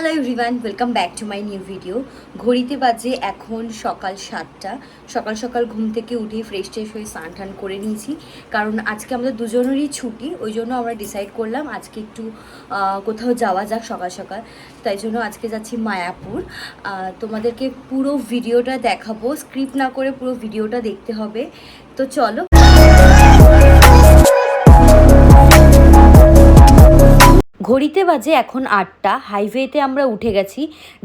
Hello everyone, welcome back to my new video. ঘড়িতে বাজে এখন সকাল 7টা। সকাল সকাল ঘুম থেকে উঠে ফ্রেশ ট্রেশ হয়ে স্নান টান করে নিয়েছি, কারণ আজকে আমাদের দুজনেরই ছুটি। ওই জন্য আমরা ডিসাইড করলাম আজকে একটু কোথাও যাওয়া যাক সকাল সকাল। তাই জন্য আজকে যাচ্ছি মায়াপুর। তোমাদেরকে পুরো ভিডিওটা দেখাবো, স্ক্রিপ্ট না করে পুরো ভিডিওটা দেখতে হবে। তো চলো। ঘড়িতে বাজে এখন 8টা। হাইওয়েতে আমরা উঠে গেছি,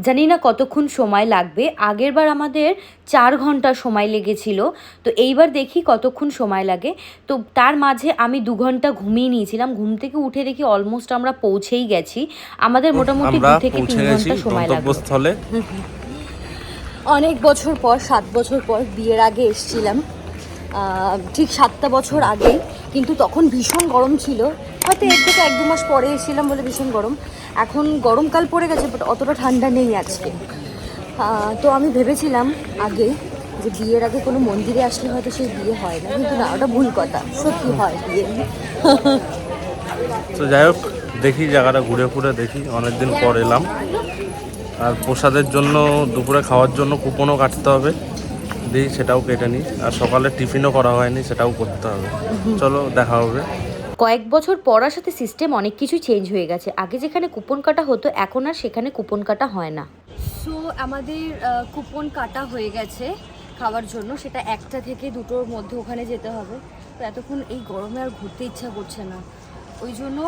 জানি না কতক্ষণ সময় লাগবে। আগেরবার আমাদের 4 ঘন্টা সময় লেগেছিল, তো এইবার দেখি কতক্ষণ সময় লাগে। তো তার মাঝে আমি 2 ঘন্টা ঘুমিয়ে নিয়েছিলাম। ঘুম থেকে উঠে দেখি অলমোস্ট আমরা পৌঁছেই গেছি। আমাদের মোটামুটি 2 থেকে 3 ঘন্টা সময় লাগবে। অনেক বছর পর, 7 বছর পর বিয়ের আগে এসেছিলাম, ঠিক 7টা বছর আগেই। কিন্তু তখন ভীষণ গরম ছিল, হয়তো এর থেকে 1-2 মাস পরে এসেছিলাম বলে ভীষণ গরম। এখন গরমকাল পড়ে গেছে, বাট অতটা ঠান্ডা নেই আজকে। তো আমি ভেবেছিলাম আগে যে বিয়ের আগে কোনো মন্দিরে আসলে হয়তো সেই বিয়ে হয় না, কিন্তু না, ওটা ভুল কথা, সত্যি হয় বিয়ে। তো যাই হোক, দেখি জায়গাটা ঘুরে ঘুরে দেখি, অনেকদিন পর এলাম। আর প্রসাদের জন্য দুপুরে খাওয়ার জন্য কুপনও কাটতে হবে, দিই সেটাও কেটে নিই। আর সকালে টিফিনও করা হয়নি, সেটাও করতে হবে। চলো দেখা হবে। কয়েক বছর পড়ার সাথে সিস্টেম অনেক কিছু চেঞ্জ হয়ে গেছে। আগে যেখানে কুপন কাটা হতো, এখন আর সেখানে কুপন কাটা হয় না। সো আমাদের কুপন কাটা হয়ে গেছে খাওয়ার জন্য। সেটা 1টা থেকে 2টোর মধ্যে ওখানে যেতে হবে। তো এতক্ষণ এই গরমে আর ঘুরতে ইচ্ছা করছে না, ওই জন্য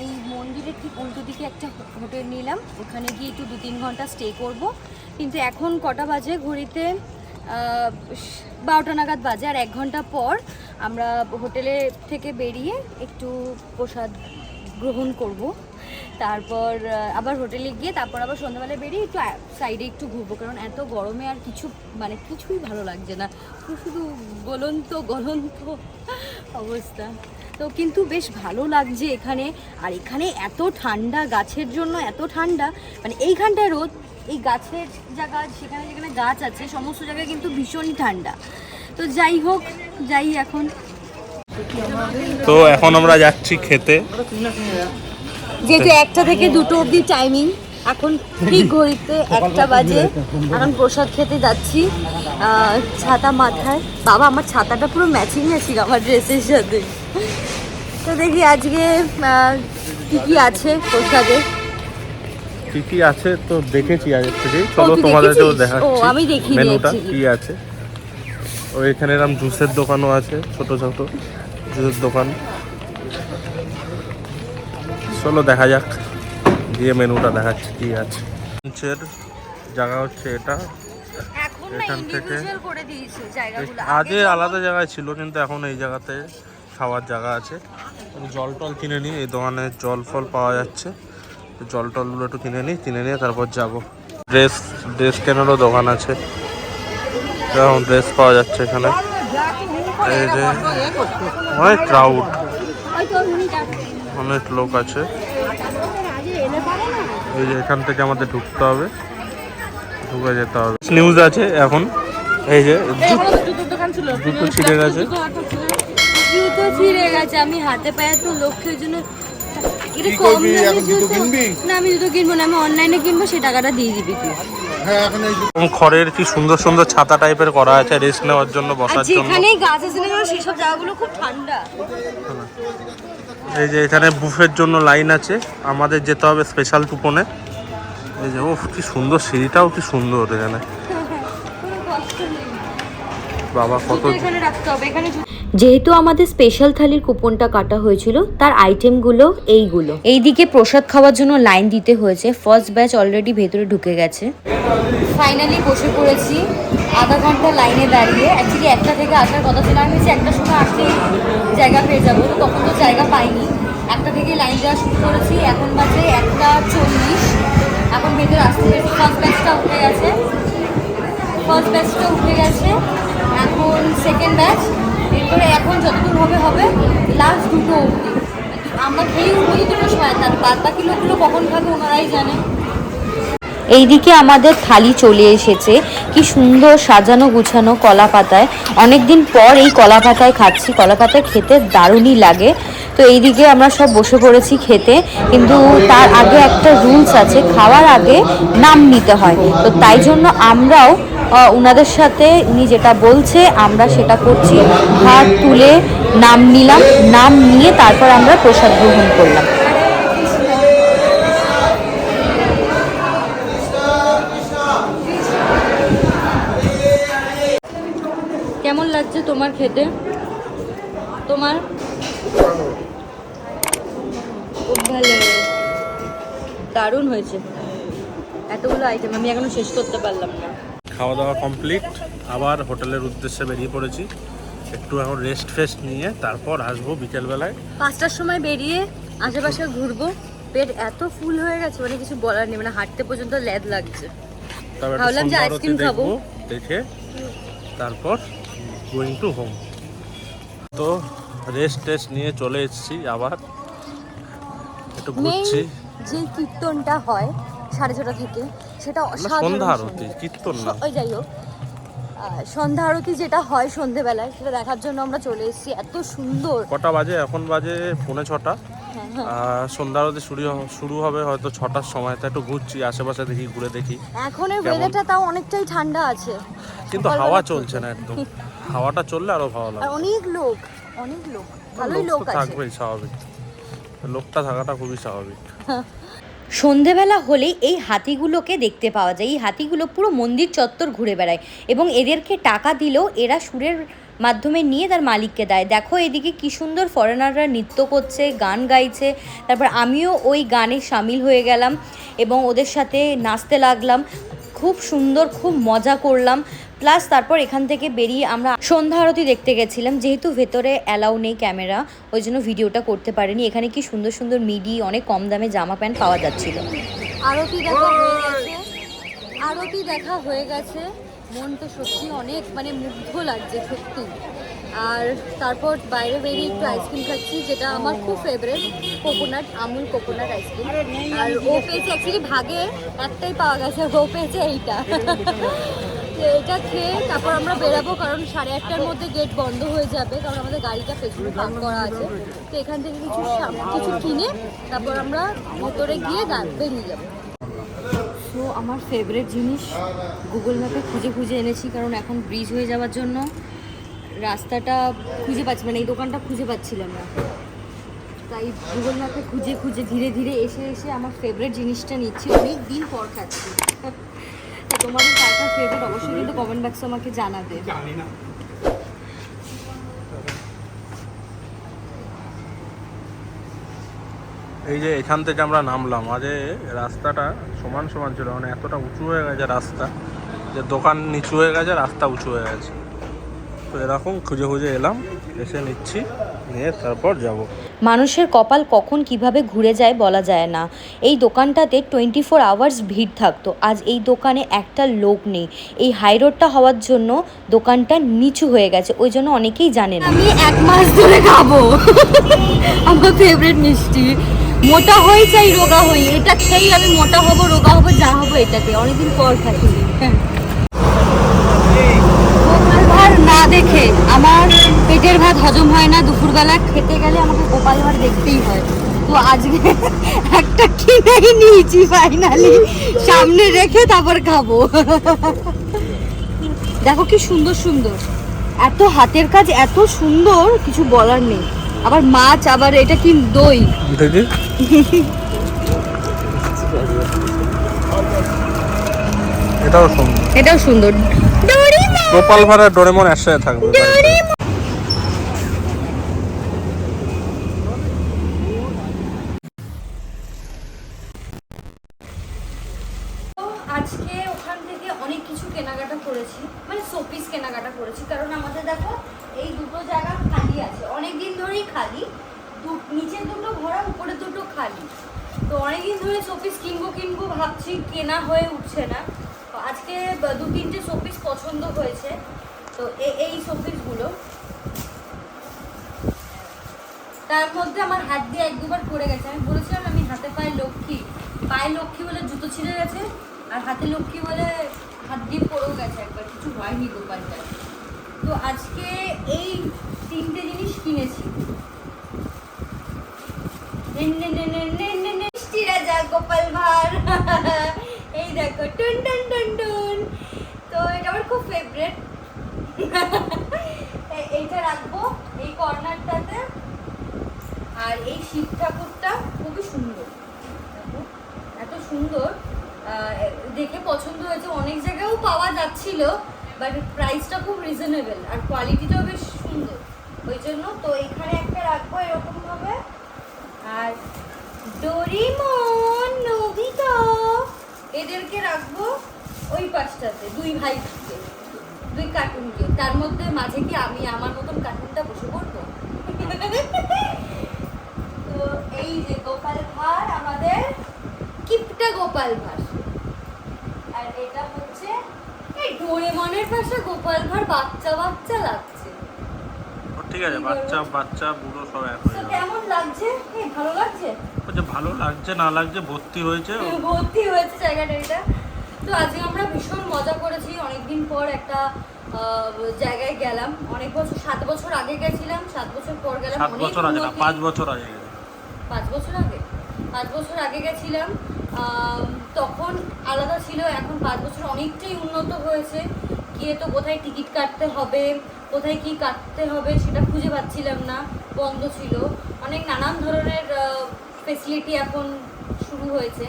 এই মন্দিরের ঠিক উল্টো দিকে একটা হোটেল নিলাম। ওখানে গিয়ে একটু 2-3 ঘন্টা স্টে করব। কিন্তু এখন কটা বাজে ঘড়িতে? 12টা নাগাদ বাজে। আর 1 ঘন্টা পর আমরা হোটেলে থেকে বেরিয়ে একটু প্রসাদ গ্রহণ করব। তারপর আবার হোটেলে গিয়ে তারপর আবার সন্ধ্যাবেলায় বেরিয়ে একটু সাইডে একটু ঘুরবো, কারণ এত গরমে আর কিছুই ভালো লাগছে না, শুধু গলন্ত অবস্থা। তো কিন্তু বেশ ভালো লাগছে এখানে। আর এখানে এত ঠান্ডা, গাছের জন্য এত ঠান্ডা, এইখানটায় রোদ, এই গাছের জায়গা, সেখানে যেখানে গাছ আছে সমস্ত জায়গায় কিন্তু ভীষণই ঠান্ডা। তো যাই হোক, যাই এখন। তো এখন আমরা যাচ্ছি খেতে, যেহেতু 1টা থেকে 2টো অবধি টাইমিং। এখন ঠিক ঘড়িতে 1টা বাজে। এখন প্রসাদ খেতে যাচ্ছি, ছাতা মাথায়। বাবা, আমার ছাতাটা পুরো ম্যাচিং আমার ড্রেসের সাথে। তো দেখি আজকে কি আছে প্রসাদে। কি আছে তো দেখেছি আগে থেকে। চলো তোমাদেরকেও দেখাচ্ছি আমি দেখি মেনুটা কি আছে। ও এখানে এরকম জুসের দোকানও আছে, ছোট ছোট জুসের দোকান। চলো দেখা যাক, দিয়ে মেনুটা দেখাচ্ছি কি আছে। লাঞ্চের জায়গা হচ্ছে এটা। এখান থেকে আগে আলাদা জায়গায় ছিল, কিন্তু এখন এই জায়গাতে খাওয়ার জায়গা আছে। জল টল কিনে নিই, এই দোকানে জল ফল পাওয়া যাচ্ছে। জল টলগুলো একটু কিনে নিয়ে তারপর যাব। ড্রেস কেনারও দোকান আছে, এরকম ড্রেস পাওয়া যাচ্ছে এখানে। এই যে অনেক ক্রাউড, অনেক লোক আছে। এই যে এখান থেকে আমাদের ঢুকতে হবে, ঢুকে যেতে হবে। নিউজ আছে এখন। এই যে জুতো ছিঁড়ে গেছে, আমি হাতে পায়ে তো লক্ষ্যের জন্য আমি জুতো কিনবো না, আমি অনলাইনে কিনবো, সেই টাকাটা দিয়ে দিবি তুই। খড়ের কি সুন্দর সুন্দর ছাতা টাইপের করা আছে রেস্ট নেওয়ার জন্য, বসার জন্য। যেখানেই গাছ আছে না, সেসব জায়গাগুলো খুব ঠান্ডা। এই যে এখানে বুফের জন্য লাইন আছে, আমাদের যেতে হবে স্পেশাল কুপনে। এই যে কি সুন্দর, সিঁড়িটাও কি সুন্দর এখানে। বাবা কত। যেহেতু আমাদের স্পেশাল থালির কুপনটা কাটা হয়েছিল, তার আইটেমগুলো এইগুলো। এইদিকে প্রসাদ খাওয়ার জন্য লাইন দিতে হয়েছে। ফার্স্ট ব্যাচ অলরেডি ভেতরে ঢুকে গেছে। ফাইনালি বসে পড়েছি, আধা ঘন্টা লাইনে দাঁড়িয়ে। অ্যাকচুয়ালি 1টা থেকে আসার কথা ছিল, আমি হচ্ছে 1টার সময় আসলেই জায়গা পেয়ে যাবো, তো তখন তো জায়গা পাইনি। 1টা থেকে লাইন দেওয়া শুরু করেছি, এখন বাজে 1:40। এখন ভেতরে আসতে পেরেছি। ফার্স্ট ব্যাচটা উঠে গেছে, এখন সেকেন্ড ব্যাচ। এরপরে এখন যতদূর হবে লাস্ট 2টো অবধি। আমরা খেয়ে উঠবো 2টোর সময়, তার বাদ বাকি লোকগুলো কখন খাবে ওনারাই জানে। এইদিকে আমাদের থালি চলে এসেছে, কি সুন্দর সাজানো গুছানো কলা পাতায়। অনেকদিন পর এই কলা পাতায় খাচ্ছি, কলা পাতায় খেতে দারুণই লাগে। তো এইদিকে আমরা সব বসে পড়েছি খেতে, কিন্তু তার আগে একটা রুলস আছে, খাওয়ার আগে নাম নিতে হয়। তো তাই জন্য আমরাও ওনাদের সাথে উনি যেটা বলছে আমরা সেটা করছি, হাত তুলে নাম নিলাম, নাম নিয়ে তারপর আমরা প্রসাদ গ্রহণ করলাম। কেমন লাগছে তোমার খেতে? তোমার খুব ভালো, দারুণ হয়েছে। এতগুলো আইটেম আমি এখনো শেষ করতে পারলাম না। খাওয়া দাওয়া কমপ্লিট, আবার হোটেলের উদ্দেশ্যে বেরিয়ে পড়েছি। একটু এখন রেস্ট ফেস্ট নিয়ে তারপর আসবো বিকেলবেলায়। 5টার সময় বেরিয়ে আশেপাশে ঘুরবো। পেট এত ফুল হয়ে গেছে, মানে কিছু বলার নেই, মানে হাঁটতে পর্যন্ত ল্যাদ লাগছে। ভাবলাম যে আইসক্রিম খাবো, দেখে তারপর গোয়িং টু হোম। তো রেস্ট টেস্ট নিয়ে চলে এসেছি, আবার একটু ঘুরছি। যে কীর্তনটা হয় 6:30 থেকে, সেটা সন্ধ্যা আরতি, কীর্তন না, ওই যাই হোক, সন্ধ্যা আরতি যেটা হয় সন্ধেবেলায়, সেটা দেখার জন্য আমরা চলে এসেছি। এত সুন্দর। কটা বাজে? এখন বাজে 5:45। সন্ধ্যা আরতি শুরু হবে হয়তো 6টার সময়। তাই একটু ঘুরছি আশেপাশে, দেখি ঘুরে দেখি। এখন এই ওয়েদারটা তাও অনেকটাই ঠান্ডা আছে, কিন্তু হাওয়া চলছে না একদম। হাওয়াটা চললে আরো ভালো লাগে। অনেক লোক ভালোই লোক আছে। থাকবেই, স্বাভাবিক, লোকটা থাকাটা খুবই স্বাভাবিক। সন্ধেবেলা হলেই এই হাতিগুলোকে দেখতে পাওয়া যায়। এই হাতিগুলো পুরো মন্দির চত্বর ঘুরে বেড়ায় এবং এদেরকে টাকা দিলেও এরা সুরের মাধ্যমে নিয়ে তার মালিককে দেয়। দেখো এদিকে কি সুন্দর ফরেনাররা নৃত্য করছে, গান গাইছে। তারপর আমিও ওই গানে সামিল হয়ে গেলাম এবং ওদের সাথে নাচতে লাগলাম। খুব সুন্দর, খুব মজা করলাম। প্লাস তারপর এখান থেকে বেরিয়ে আমরা সন্ধ্যা আরতি দেখতে গেছিলাম। যেহেতু ভেতরে অ্যালাউ নেই ক্যামেরা, ওই জন্য ভিডিওটা করতে পারিনি। এখানে কি সুন্দর সুন্দর মিডি, অনেক কম দামে জামা প্যান্ট পাওয়া যাচ্ছিল। আরতি দেখা হয়ে গেছে, মন তো সত্যি অনেক মানে মুগ্ধ লাগছে সত্যি। আর তারপর বাইরে বেরিয়ে একটু আইসক্রিম খাচ্ছি, যেটা আমার খুব favourite, coconut, Amul coconut ice cream. আর ও পেয়েছে অ্যাকচুয়ালি ভাগে একটাই পাওয়া গেছে, ও পেয়েছে এইটা। এটা খেয়ে তারপর আমরা বেরাবো, কারণ 8:30টার মধ্যে গেট বন্ধ হয়ে যাবে, কারণ আমাদের গাড়িটা পেছনে পার্ক করা আছে। তো এখান থেকে কিছু কিনে তারপর আমরা ভেতরে গিয়ে বেরিয়ে যাবো। তো আমার ফেভারিট জিনিস গুগল ম্যাপে খুঁজে খুঁজে এনেছি, কারণ এখন ব্রিজ হয়ে যাওয়ার জন্য রাস্তাটা খুঁজে পাচ্ছি, মানে এই দোকানটা খুঁজে পাচ্ছিলাম না। তাই গুগল ম্যাপে খুঁজে খুঁজে ধীরে ধীরে এসে আমার ফেভারিট জিনিসটা নিচ্ছি। অনেক দিন পর খাচ্ছি। তো তোমাদের কার ফেভারিট অবশ্যই কিন্তু কমেন্ট বক্সে আমাকে জানাবে। এই যে এখান থেকে আমরা নামলাম, আজ রাস্তাটা সমান সমান ছিল, মানে এতটা উঁচু হয়ে গেছে রাস্তা যে দোকান নিচু হয়ে গেছে, রাস্তা উঁচু হয়ে গেছে। তো এরকম খুঁজে খুঁজে এলাম, এসে নিচ্ছি, নিয়ে তারপর যাব। মানুষের কপাল কখন কিভাবে ঘুরে যায় বলা যায় না। এই দোকানটাতে 24 আওয়ার্স ভিড় থাকতো, আজ এই দোকানে একটা লোক নেই। এই হাই রোডটা হওয়ার জন্য দোকানটা নিচু হয়ে গেছে, ওই জন্য অনেকেই জানে না। আমি 1 মাস ধরে খাবো আমার ফেভারিট মিষ্টি। মোটা হই চাই রোগা হই, এটা খেয়েই আমি মোটা হব, রোগা হব, যা হবো এটাতে। অনেকদিন পর খাচ্ছি। গোপাল ভাঁড় না দেখে আমার পেটের ভাত হজম হয় না। দুপুরবেলা খেতে গেলে আমাকে গোপাল ভাঁড় দেখতেই হয়। তো আজকে একটা কিনেই নিয়েছি ফাইনালি, সামনে রেখে তারপর খাবো। দেখো কি সুন্দর সুন্দর, এত হাতের কাজ, এত সুন্দর, কিছু বলার নেই। আবার মাছ, আবার এটা কি দই, এটাও সুন্দর। গোপাল ভাঁড় আর ডোরেমন একসাথে থাকবে। আজকে ওখান থেকে অনেক কিছু কেনাকাটা করেছি, মানে শোপিস কেনাকাটা করেছি, কারণ আমাদের দেখো এই দুটো জায়গা খালি আছে, অনেকদিন ধরেই খালি। নিচের দুটো ভরা, উপরে দুটো খালি। তো অনেকদিন ধরে শোপিস কিনবো ভাবছি, কেনা হয়ে উঠছে না। তো আজকে 2-3টে শোপিস পছন্দ হয়েছে। তো এই শোপিসগুলো, তার মধ্যে আমার হাত দিয়ে 1-2বার পড়ে গেছে। আমি বলেছিলাম আমি হাতে পায়ে লক্ষ্মী বলে জুতো ছিঁড়ে গেছে, আর হাতে লক্ষ্মী বলে হাত দিয়ে পড়েও গেছে একবার, কিছু হয়নি গোপালটা। তো আজকে এই 3টে জিনিস কিনেছি। মিষ্টি রাজা গোপাল ভাঁড় এই দেখো টুন টুন টুন টুন। তো এটা আমার খুব ফেভারিট। এইটা রাখবো এই কর্নারটাতে। আর এই শিব ঠাকুরটা খুবই সুন্দর, এত সুন্দর, দেখে পছন্দ হয়েছে। অনেক জায়গায়ও পাওয়া যাচ্ছিল, বাট প্রাইসটা খুব রিজনেবল আর কোয়ালিটিটাও বেশ সুন্দর, ওই জন্য। তো এখানে একটা রাখবো এরকম ভাবে। আর ডোরেমন, নোবিতা এদেরকে রাখবো ওই পাশটাতে, দুই ভাইকে, দুই কার্টুনকে। তার মধ্যে মাঝে কি আমি আমার মতন কার্টুনটা বসে পড়বো। তো এই যে গোপাল ভাঁড়, আমাদের কিপটা গোপাল ভাঁড়। আর এটা হচ্ছে এই ডোরেমনের পাশে গোপাল ভাঁড় বাচ্চা বাচ্চা লাগছে। ঠিক আছে, বাচ্চা বাচ্চা বুড়ো সব এক হয়ে যাবে। কেমন লাগছে? এই ভালো লাগছে? যে ভালো লাগছে না লাগছে, ভর্তি হয়েছে জায়গাটা এটা। তো আজকে আমরা ভীষণ মজা করেছি, অনেকদিন পর একটা জায়গায় গেলাম। অনেক বছর, 7 বছর আগে গেছিলাম, 7 বছর পর গেলাম। 7 বছর আগে না, 5 বছর আগে গেছে। 5 বছর আগে, 5 বছর আগে গেছিলাম। তখন আলাদা ছিল, এখন 5 বছর অনেকটাই উন্নত হয়েছে। গিয়ে তো কোথায় টিকিট কাটতে হবে, কোথায় কি কাটতে হবে সেটা খুঁজে পাচ্ছিলাম না, বন্ধ ছিল। অনেক নানান ধরনের ফেসিলিটি এখন শুরু হয়েছে।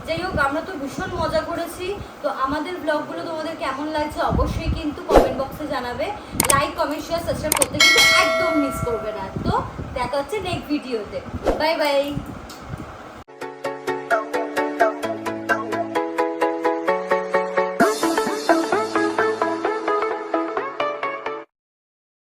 যাই হোক, আমরা তো ভীষণ মজা করেছি। তো আমাদের ব্লগগুলো তোমাদের কেমন লাগছে অবশ্যই কিন্তু কমেন্ট বক্সে জানাবে। লাইক, কমেন্ট, শেয়ার, সাবস্ক্রাইব করতে কিন্তু একদম মিস করবে না। তো দেখা হচ্ছে নেক্সট ভিডিওতে। Bye bye.